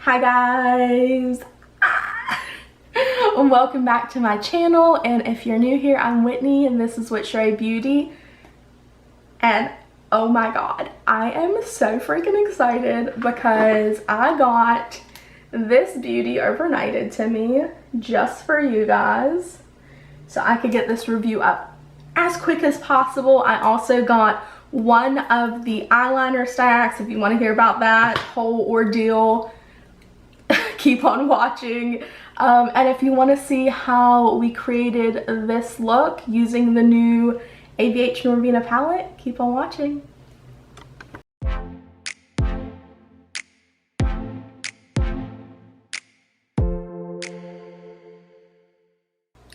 Hi guys! Welcome back to my channel, and if you're new here, I'm Whitney and this is Witchery Beauty. And oh my god, I am so freaking excited because I got this beauty overnighted to me just for you guys so I could get this review up as quick as possible. I also got one of the eyeliner stacks. If you want to hear about that whole ordeal, keep on watching. And if you want to see how we created this look using the new ABH Norvina palette, keep on watching.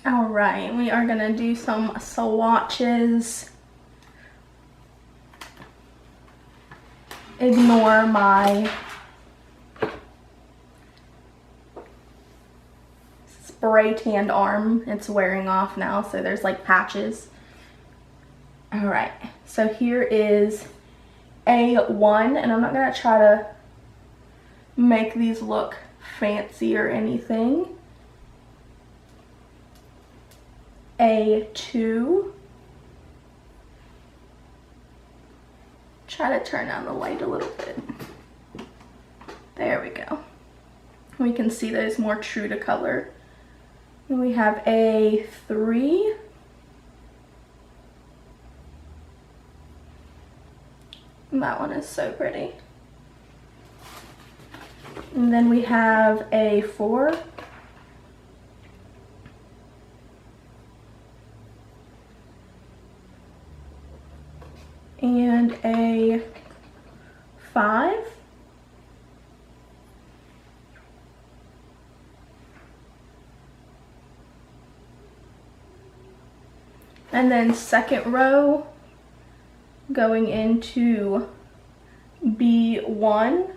Alright, we are going to do some swatches. Ignore my spray tanned arm. It's wearing off now, so there's like patches. Alright, so here is A1, and I'm not going to try to make these look fancy or anything. A2. Try to turn down the light a little bit. There we go. We can see those more true to color. Then we have A3. That one is so pretty. And then we have A4. And A5. And then second row, going into B1,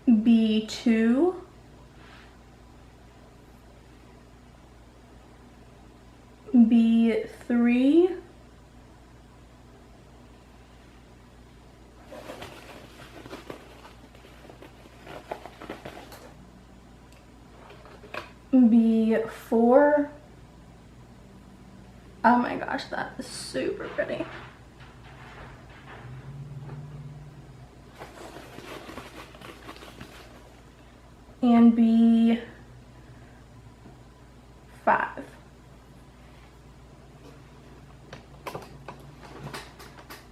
B2, B3, B4. Oh my gosh, that is super pretty. And B5.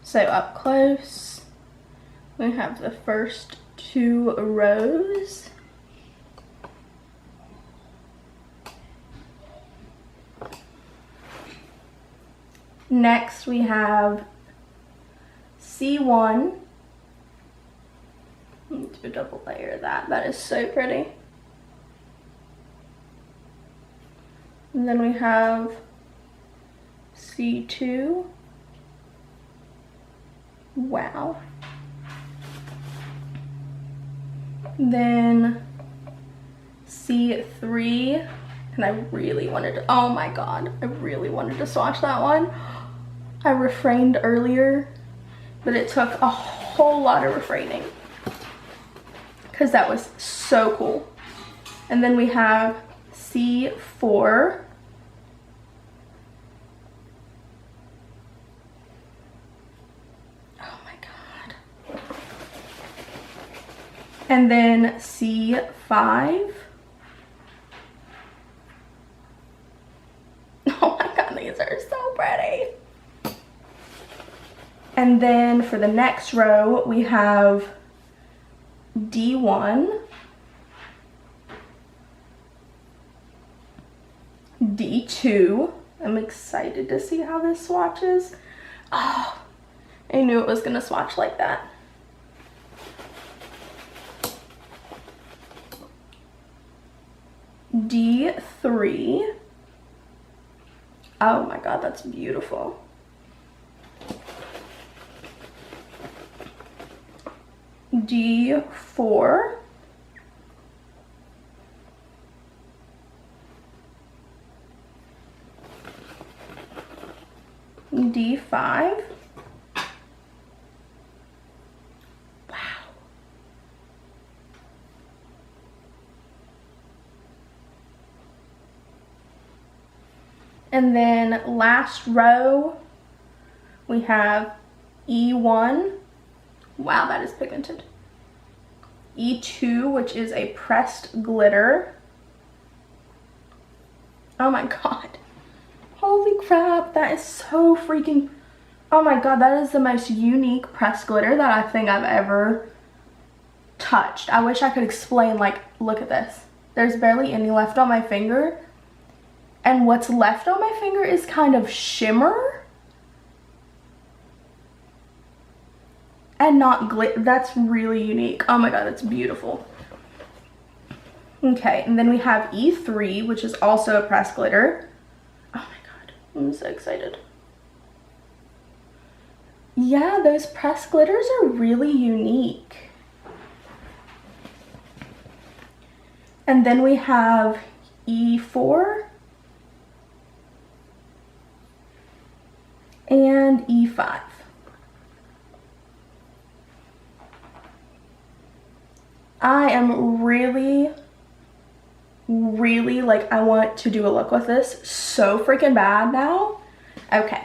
So up close, we have the first two rows. Next we have C1. Do a double layer of that. That is so pretty. And then we have C2. Wow. Then C3. And I really wanted to, oh my god, I really wanted to swatch that one. I refrained earlier, but it took a whole lot of refraining because that was so cool. And then we have C4. Oh my god. And then C5. Oh my god, these are so pretty. And then for the next row, we have D1, D2. I'm excited to see how this swatches. Oh, I knew it was gonna swatch like that. D3. Oh my god, that's beautiful. D4. D5. And then last row, we have E1. Wow, that is pigmented. E2, which is a pressed glitter. Oh my god. Holy crap, that is so freaking... Oh my god, that is the most unique pressed glitter that I think I've ever touched. I wish I could explain, like, look at this. There's barely any left on my finger. And what's left on my finger is kind of shimmer. And not glitter. That's really unique. Oh my god, that's beautiful. Okay, and then we have E3, which is also a pressed glitter. Oh my god, I'm so excited. Yeah, those pressed glitters are really unique. And then we have E4 and E5. I am really, like, I want to do a look with this so freaking bad now. Okay.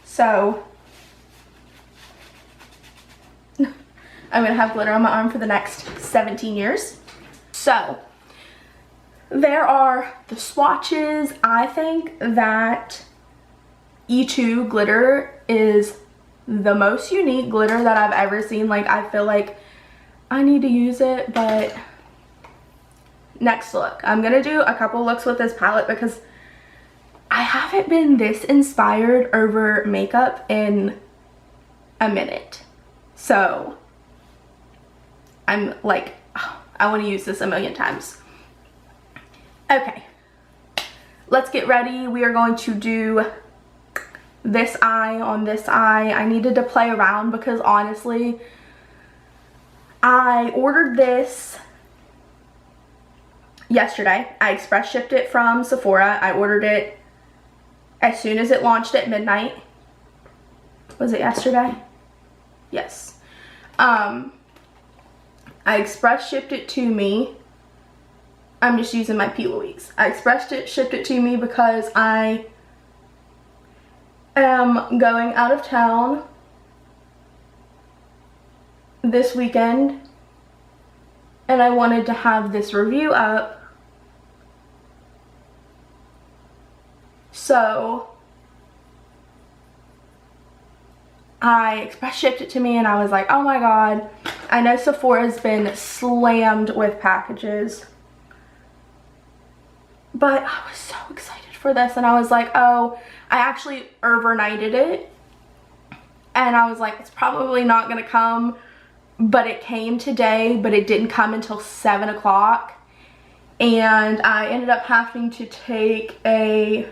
So, I'm gonna have glitter on my arm for the next 17 years. So, there are the swatches. I think that E2 glitter is the most unique glitter that I've ever seen. Like, I feel like I need to use it, but next look. I'm gonna do a couple looks with this palette because I haven't been this inspired over makeup in a minute. So I'm like, oh, I want to use this a million times. Okay, let's get ready. We are going to do this eye on this eye. I needed to play around because honestly, I ordered this yesterday. I express shipped it from Sephora. I ordered it as soon as it launched at midnight. Was it yesterday? Yes. I express shipped it to me. I'm just using my P. Louise. I shipped it to me because I am going out of town this weekend and I wanted to have this review up, so I express shipped it to me and I was like, oh my god. I know Sephora's been slammed with packages, but I was so excited for this and I was like, oh, I actually overnighted it and I was like, it's probably not gonna come. But it came today, but it didn't come until 7 o'clock. And I ended up having to take my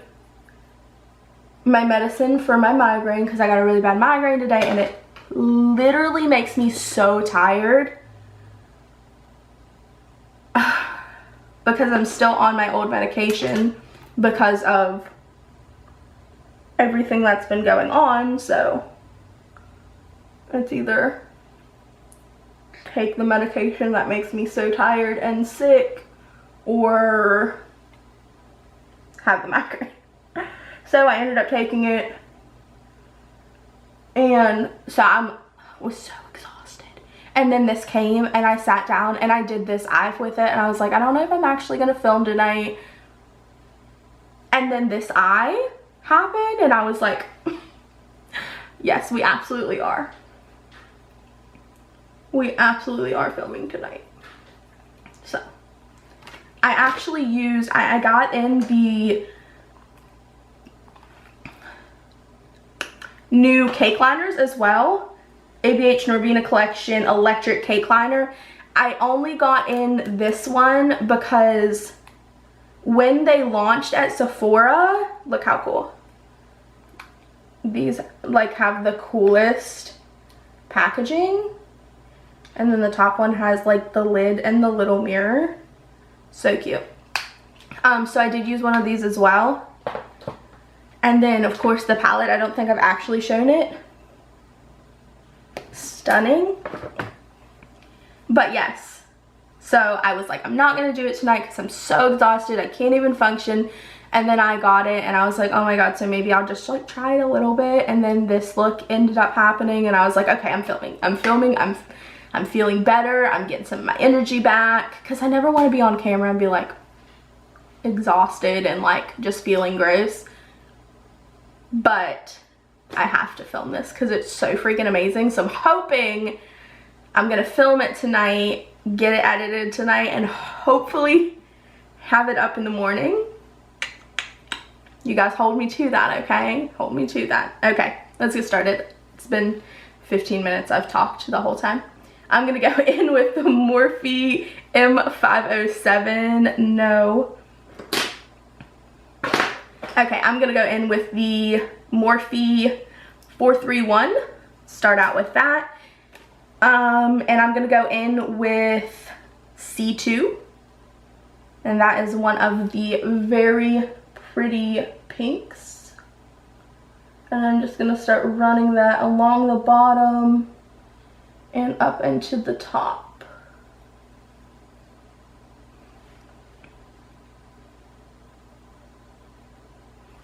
medicine for my migraine because I got a really bad migraine today and it literally makes me so tired because I'm still on my old medication because of everything that's been going on. So it's either take the medication that makes me so tired and sick or have the migraine. So I ended up taking it and so I was so exhausted. And then this came and I sat down and I did this eye with it and I was like, I don't know if I'm actually gonna film tonight. And then this eye happened and I was like, yes, we absolutely are. We absolutely are filming tonight. So, I actually used, I got in the new cake liners as well. ABH Norvina collection electric cake liner. I only got in this one because when they launched at Sephora, look how cool. These like have the coolest packaging. And then the top one has like the lid and the little mirror. So cute. So I did use one of these as well. And then of course the palette, I don't think I've actually shown it. Stunning. But yes. So I was like, I'm not gonna do it tonight because I'm so exhausted. I can't even function. And then I got it and I was like, oh my god, so maybe I'll just like try it a little bit. And then this look ended up happening and I was like, okay, I'm filming, I'm feeling better, I'm getting some of my energy back, because I never want to be on camera and be like exhausted and like just feeling gross. But I have to film this because it's so freaking amazing. So I'm hoping I'm gonna film it tonight, get it edited tonight, and hopefully have it up in the morning. You guys hold me to that, okay? Hold me to that. Okay, let's get started. It's been 15 minutes. I've talked the whole time. I'm gonna go in with the Morphe M507. No. Okay, I'm gonna go in with the Morphe 431. Start out with that. And I'm gonna go in with C2. And that is one of the very pretty pinks. And I'm just gonna start running that along the bottom and up into the top.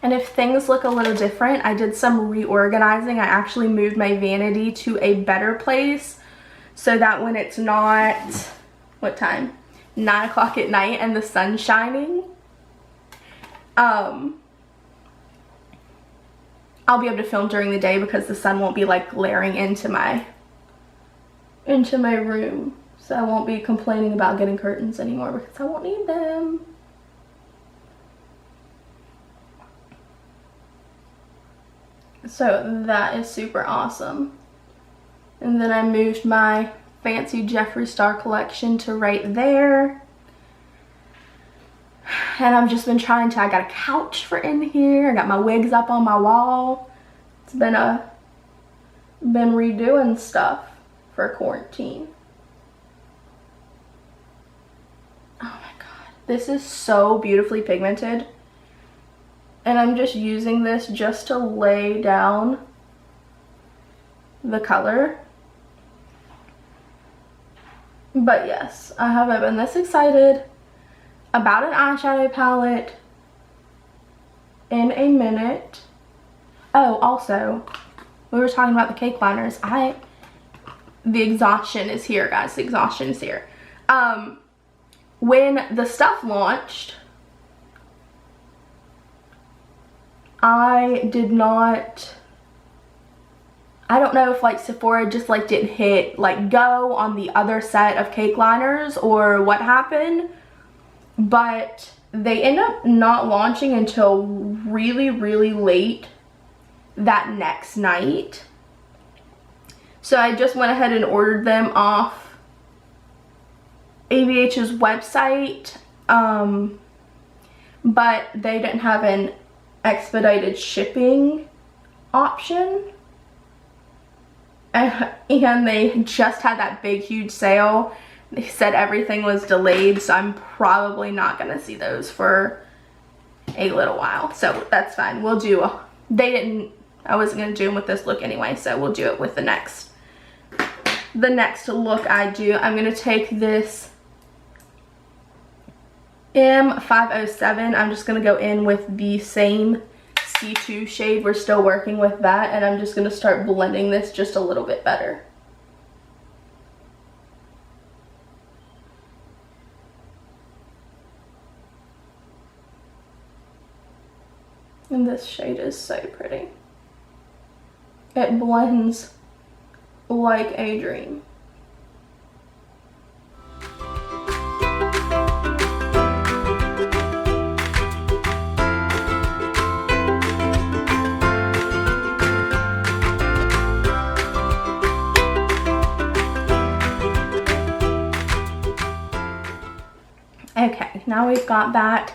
And if things look a little different, I did some reorganizing. I actually moved my vanity to a better place so that when it's not, what time? 9 o'clock at night and the sun's shining, I'll be able to film during the day because the sun won't be like glaring into my room. So I won't be complaining about getting curtains anymore because I won't need them. So that is super awesome. And then I moved my fancy Jeffree Star collection to right there. And I've just been trying to, I got a couch for in here. I got my wigs up on my wall. It's been redoing stuff for quarantine. Oh my god. This is so beautifully pigmented. And I'm just using this just to lay down the color. But yes, I haven't been this excited about an eyeshadow palette in a minute. Oh, also, we were talking about the cake liners. The exhaustion is here, guys. The exhaustion is here. When the stuff launched, I don't know if like Sephora just like didn't hit like go on the other set of cake liners or what happened, but they end up not launching until really, really late that next night. So I just went ahead and ordered them off ABH's website, but they didn't have an expedited shipping option. And they just had that big huge sale. They said everything was delayed, so I'm probably not gonna see those for a little while. So that's fine. We'll do, I wasn't gonna do them with this look anyway, so we'll do it with the next look I do. I'm gonna take this M507. I'm just gonna go in with the same C2 shade. We're still working with that, and I'm just gonna start blending this just a little bit better. And this shade is so pretty. It blends like a dream. Okay, now we've got that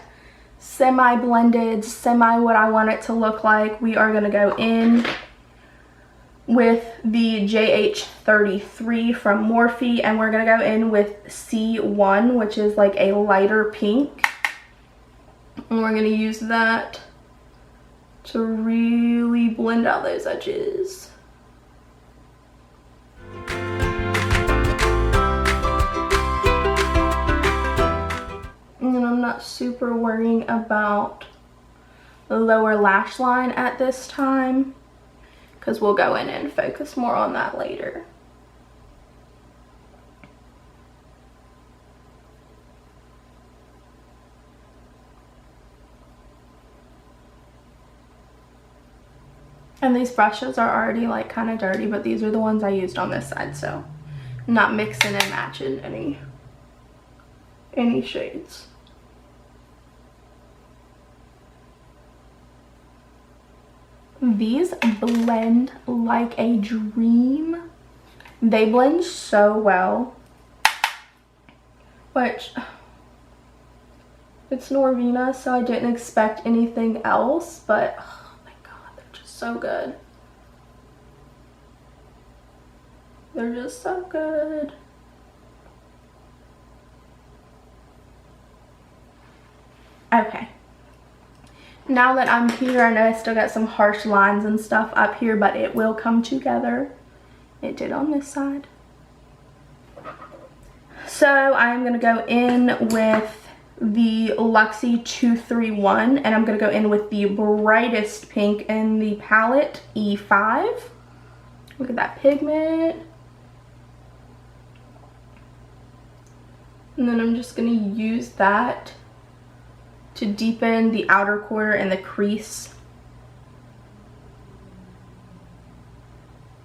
semi-blended, semi what I want it to look like. We are gonna go in with the JH33 from Morphe, and we're gonna go in with C1, which is like a lighter pink. And we're gonna use that to really blend out those edges. And I'm not super worrying about lower lash line at this time, because we'll go in and focus more on that later. And these brushes are already like kind of dirty, but these are the ones I used on this side, so I'm not mixing and matching any shades. These blend like a dream. They blend so well, which it's Norvina, so I didn't expect anything else, but oh my god, they're just so good. They're just so good. Okay. Now that I'm here, I know I still got some harsh lines and stuff up here, but it will come together. It did on this side. So I'm going to go in with the Luxie 231, and I'm going to go in with the brightest pink in the palette, E5. Look at that pigment. And then I'm just going to use that to deepen the outer corner and the crease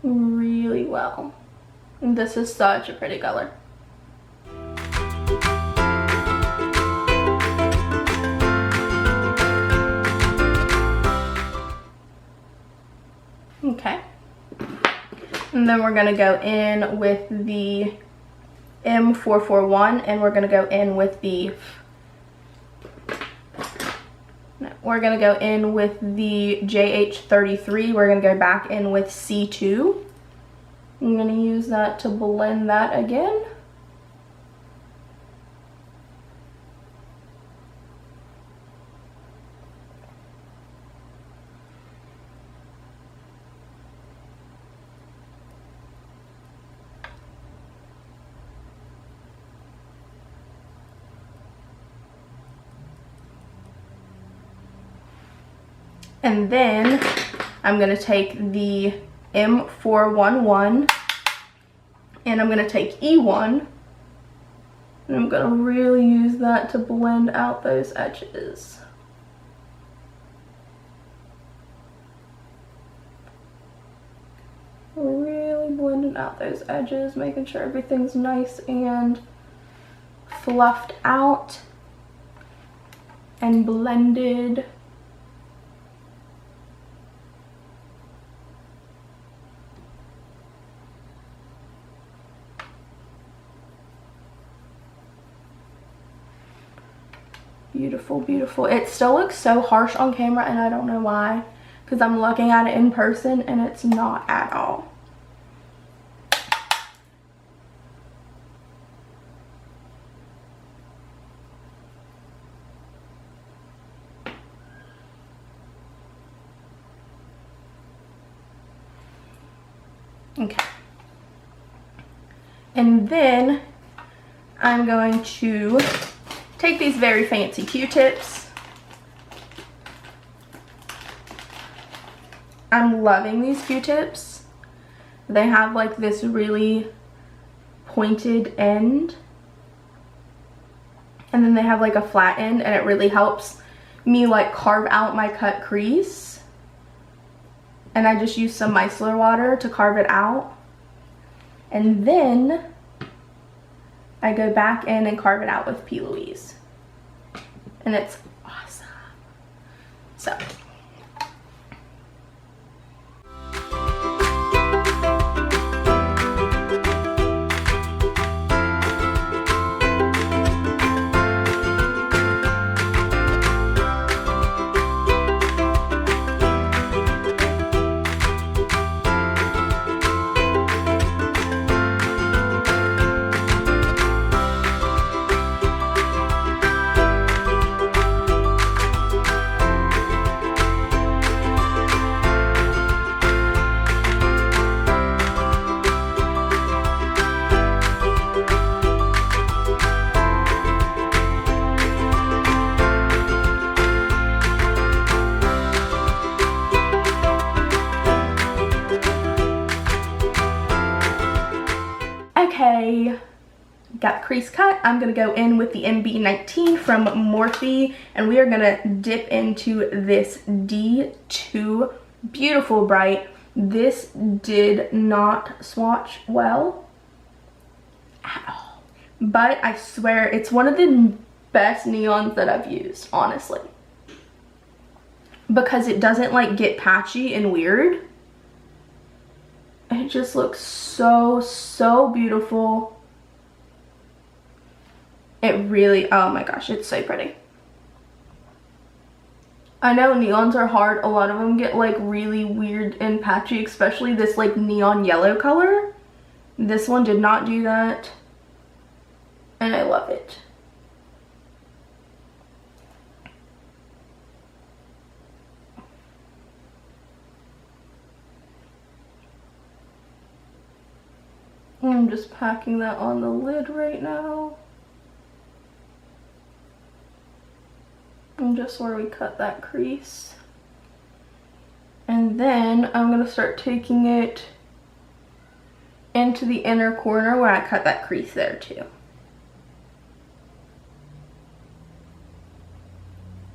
really well. And this is such a pretty color. Okay. And then we're going to go in with the M441, and we're going to go in with the JH33. We're going to go back in with C2. I'm going to use that to blend that again. And then I'm going to take the M411 and I'm going to take E1 and I'm going to really use that to blend out those edges. Really blending out those edges, making sure everything's nice and fluffed out and blended. Beautiful, beautiful. It still looks so harsh on camera, and I don't know why, because I'm looking at it in person and it's not at all. Okay. And then I'm going to take these very fancy Q-tips. I'm loving these Q-tips. They have like this really pointed end, and then they have like a flat end, and it really helps me like carve out my cut crease. And I just use some micellar water to carve it out, and then I go back in and carve it out with P. Louise. And it's awesome. So. Okay, got the crease cut. I'm gonna go in with the MB19 from Morphe, and we are gonna dip into this D2 Beautiful Bright. This did not swatch well at all, but I swear it's one of the best neons that I've used, honestly, because it doesn't like get patchy and weird. It just looks so beautiful. It really, oh my gosh, it's so pretty. I know neons are hard. A lot of them get like really weird and patchy, especially this like neon yellow color. This one did not do that, and I love it. I'm just packing that on the lid right now. And just where we cut that crease. And then I'm going to start taking it into the inner corner where I cut that crease there too.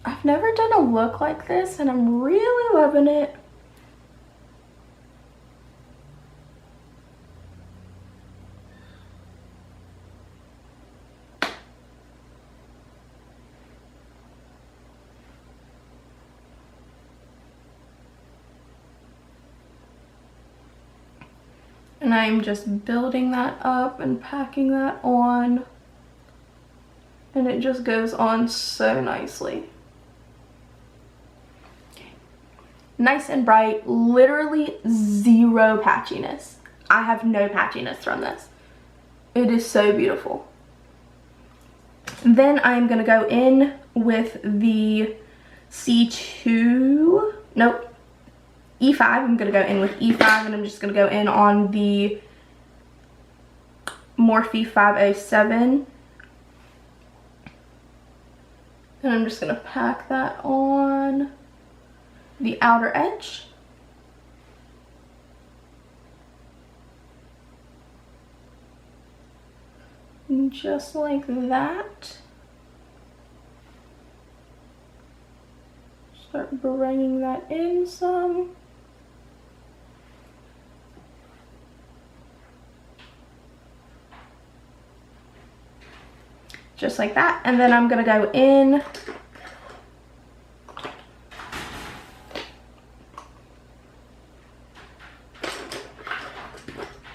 I've never done a look like this and I'm really loving it. And I'm just building that up and packing that on. And it just goes on so nicely. Okay. Nice and bright, literally zero patchiness. I have no patchiness from this. It is so beautiful. Then I'm gonna go in with the C2, nope, E5. I'm going to go in with E5, and I'm just going to go in on the Morphe 507. And I'm just going to pack that on the outer edge. And just like that. Start bringing that in some. Just like that. And then I'm gonna go in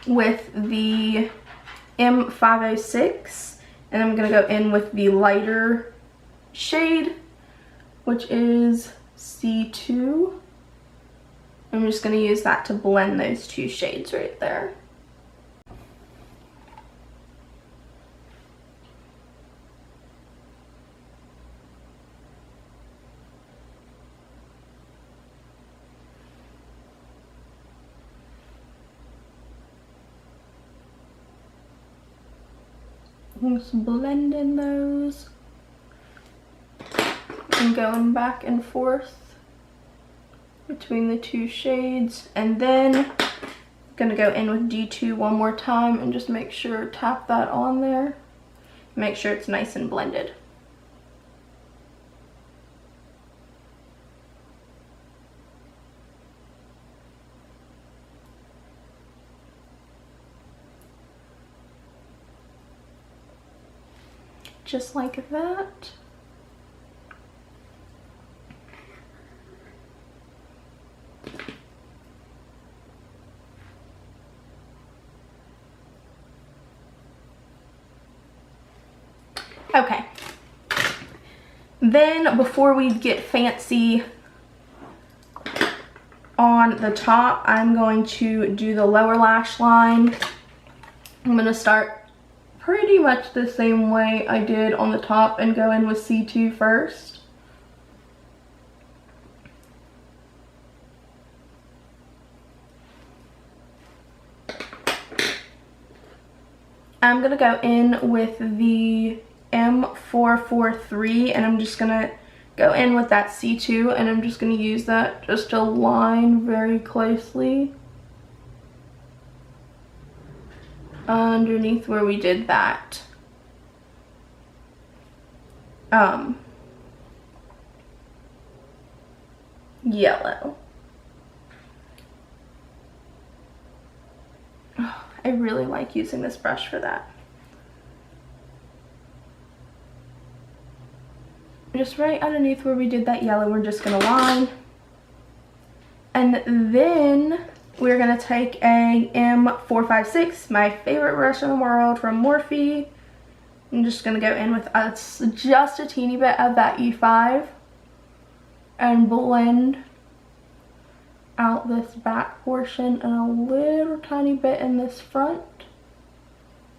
with the M506, and I'm gonna go in with the lighter shade, which is C2. I'm just gonna use that to blend those two shades right there. Just blending those and going back and forth between the two shades, and then I'm gonna go in with D2 one more time and just make sure, tap that on there, make sure it's nice and blended. Just like that. Okay. Then before we get fancy on the top, I'm going to do the lower lash line. I'm going to start pretty much the same way I did on the top and go in with C2 first. I'm gonna go in with the M443, and I'm just gonna go in with that C2, and I'm just gonna use that just to line very closely. underneath where we did that yellow. Oh, I really like using this brush for that. Just right underneath where we did that yellow, we're just gonna line. And then we're gonna take a M456, my favorite brush in the world from Morphe. I'm just gonna go in with just a teeny bit of that E5 and blend out this back portion and a little tiny bit in this front.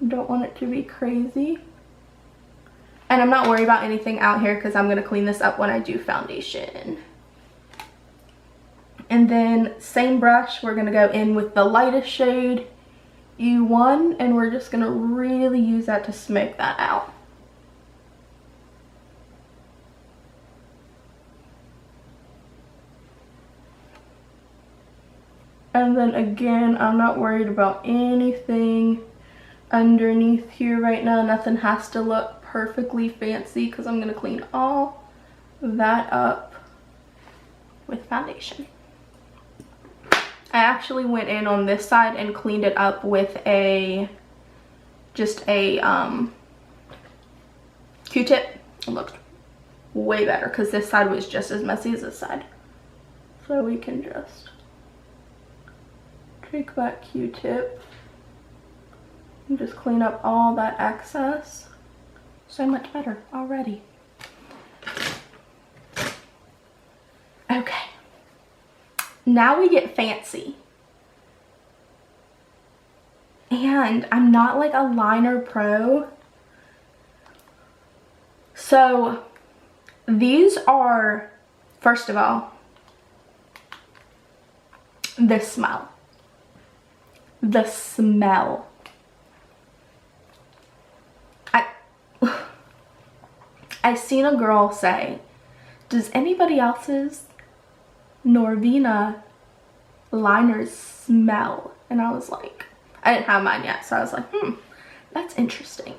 Don't want it to be crazy. And I'm not worried about anything out here because I'm going to clean this up when I do foundation. And then same brush, we're going to go in with the lightest shade, E1, and we're just going to really use that to smoke that out. And then again, I'm not worried about anything underneath here right now. Nothing has to look perfectly fancy because I'm going to clean all that up with foundation. I actually went in on this side and cleaned it up with just a Q-tip. It looked way better because this side was just as messy as this side. So we can just take that Q-tip and just clean up all that excess. So much better already. Okay, now we get fancy. And I'm not like a liner pro. So these are, first of all, the smell. The smell. I seen a girl say, does anybody else's Norvina liners smell? And I was like, I didn't have mine yet, so I was like, that's interesting.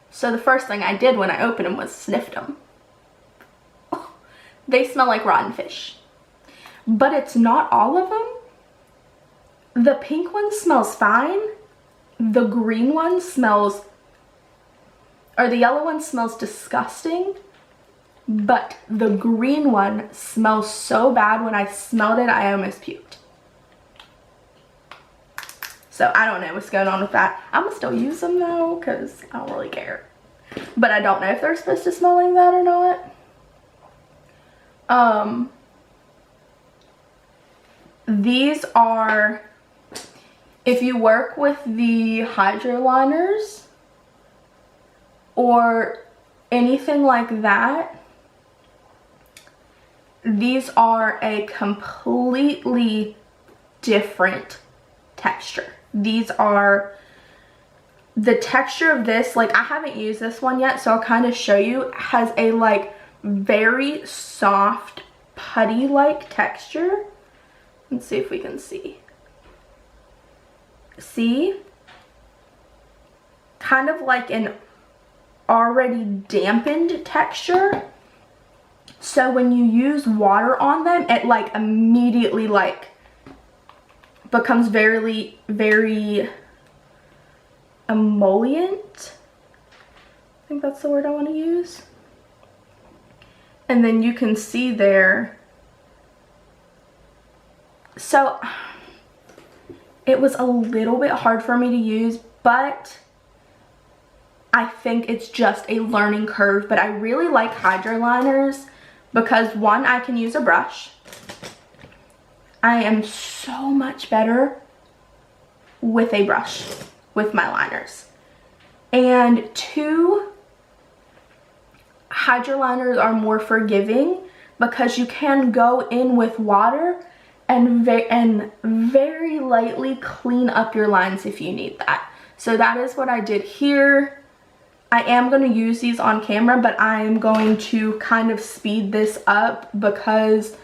So the first thing I did when I opened them was sniffed them. Oh, they smell like rotten fish. But it's not all of them. The pink one smells fine. The green one smells, or the yellow one smells disgusting, but the green one smells so bad. When I smelled it, I almost puked. So I don't know what's going on with that. I'm gonna still use them though, because I don't really care. But I don't know if they're supposed to smell like that or not. These are, if you work with the hydro liners, or anything like that, these are a completely different texture. These are, the texture of this, like I haven't used this one yet, so I'll kind of show you, has a like very soft putty like texture. Let's see if we can see. See? Kind of like an already dampened texture. So when you use water on them, it like immediately like becomes very, very emollient. I think that's the word I want to use. And then you can see there. So it was a little bit hard for me to use, but I think it's just a learning curve. But I really like hydro liners because one, I can use a brush. I am so much better with a brush with my liners. And two, hydro liners are more forgiving because you can go in with water and very lightly clean up your lines if you need that. So that is what I did here. I am going to use these on camera, but I'm going to kind of speed this up because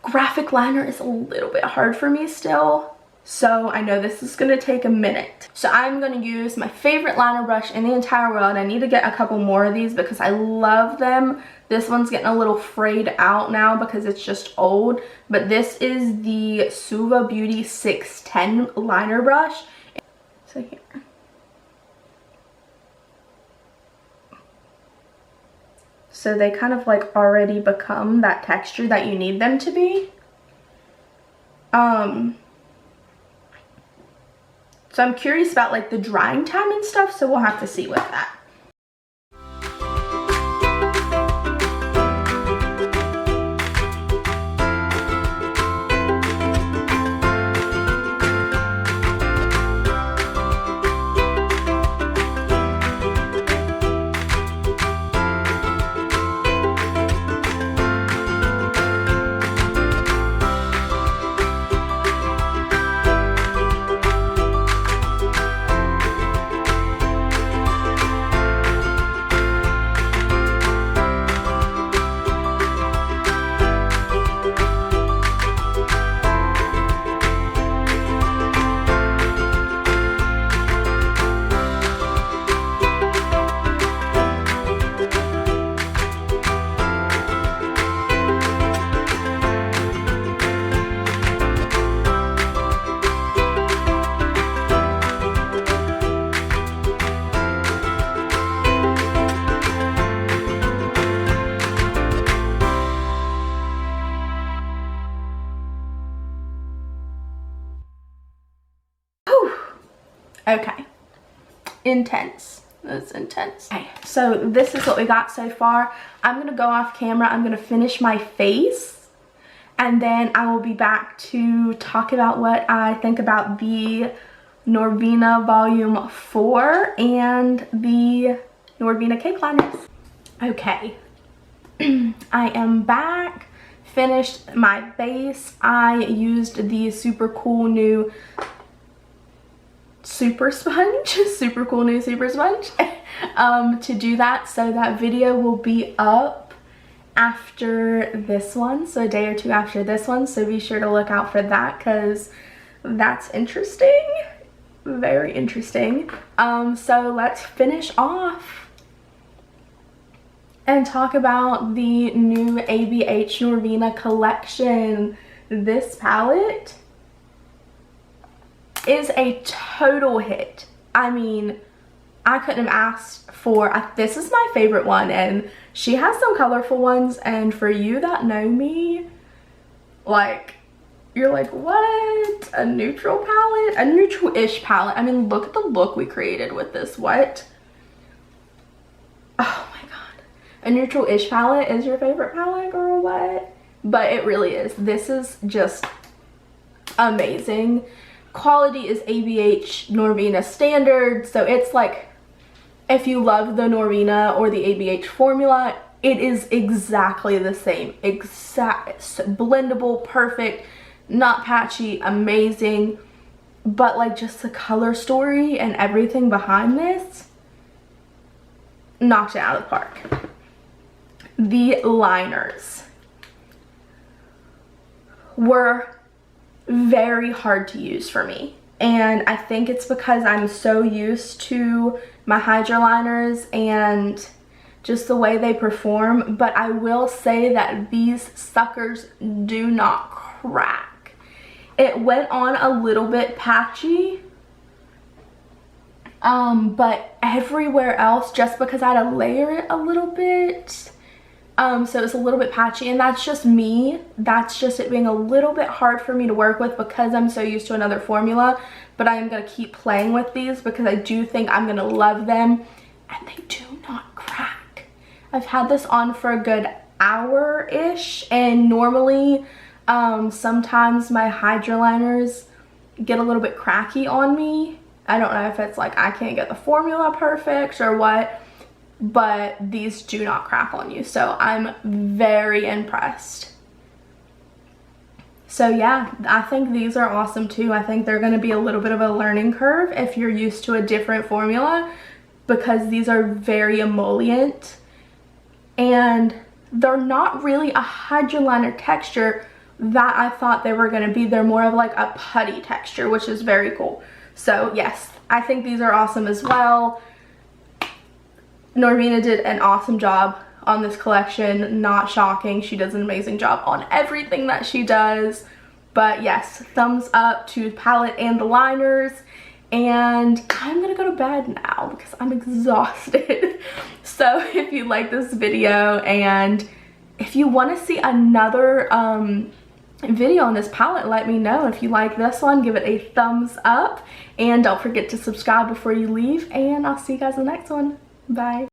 graphic liner is a little bit hard for me still. So I know this is going to take a minute. So I'm going to use my favorite liner brush in the entire world. I need to get a couple more of these because I love them. This one's getting a little frayed out now because it's just old. But this is the Suva Beauty 610 liner brush. So here. So they kind of like already become that texture that you need them to be. So I'm curious about like the drying time and stuff, so we'll have to see with that. Okay, intense. That's intense. Okay, so this is what we got so far. I'm gonna go off camera. I'm gonna finish my face, and then I will be back to talk about what I think about the Norvina Volume 4 and the Norvina cake liners. Okay, I am back. Finished my base. I used the super cool new super sponge to do that. So that video will be up after this one, so a day or two after this one, so be sure to look out for that because that's interesting, very interesting. So let's finish off and talk about the new ABH Norvina collection. This palette is a total hit. I mean, I couldn't have asked for, this is my favorite one, and she has some colorful ones, and for you that know me, like, you're like, what? A neutral palette? A neutral-ish palette. I mean, look at the look we created with this. What? Oh my god. A neutral-ish palette is your favorite palette, girl? What? But it really is. This is just amazing. Quality is ABH Norvina standard, so it's like, if you love the Norvina or the ABH formula, it is exactly the same. Exact, blendable, perfect, not patchy, amazing. But like just the color story and everything behind this, knocked it out of the park. The liners were very hard to use for me, and I think it's because I'm so used to my Hydra liners and just the way they perform. But I will say that these suckers do not crack. It went on a little bit patchy, but everywhere else, just because I had to layer it a little bit, so it's a little bit patchy, and that's just me. That's just it being a little bit hard for me to work with because I'm so used to another formula. But I am going to keep playing with these because I do think I'm going to love them, and they do not crack. I've had this on for a good hour-ish, and normally sometimes my Hydra liners get a little bit cracky on me. I don't know if it's like I can't get the formula perfect or what, but these do not crack on you, so I'm very impressed. So yeah, I think these are awesome too. I think they're going to be a little bit of a learning curve if you're used to a different formula, because these are very emollient and they're not really a Hydra liner texture that I thought they were going to be. They're more of like a putty texture, which is very cool. So yes, I think these are awesome as well. Norvina did an awesome job on this collection. Not shocking. She does an amazing job on everything that she does. But yes, thumbs up to the palette and the liners. And I'm gonna go to bed now because I'm exhausted. So if you like this video and if you want to see another video on this palette, let me know. If you like this one, give it a thumbs up. And don't forget to subscribe before you leave. And I'll see you guys in the next one. Bye.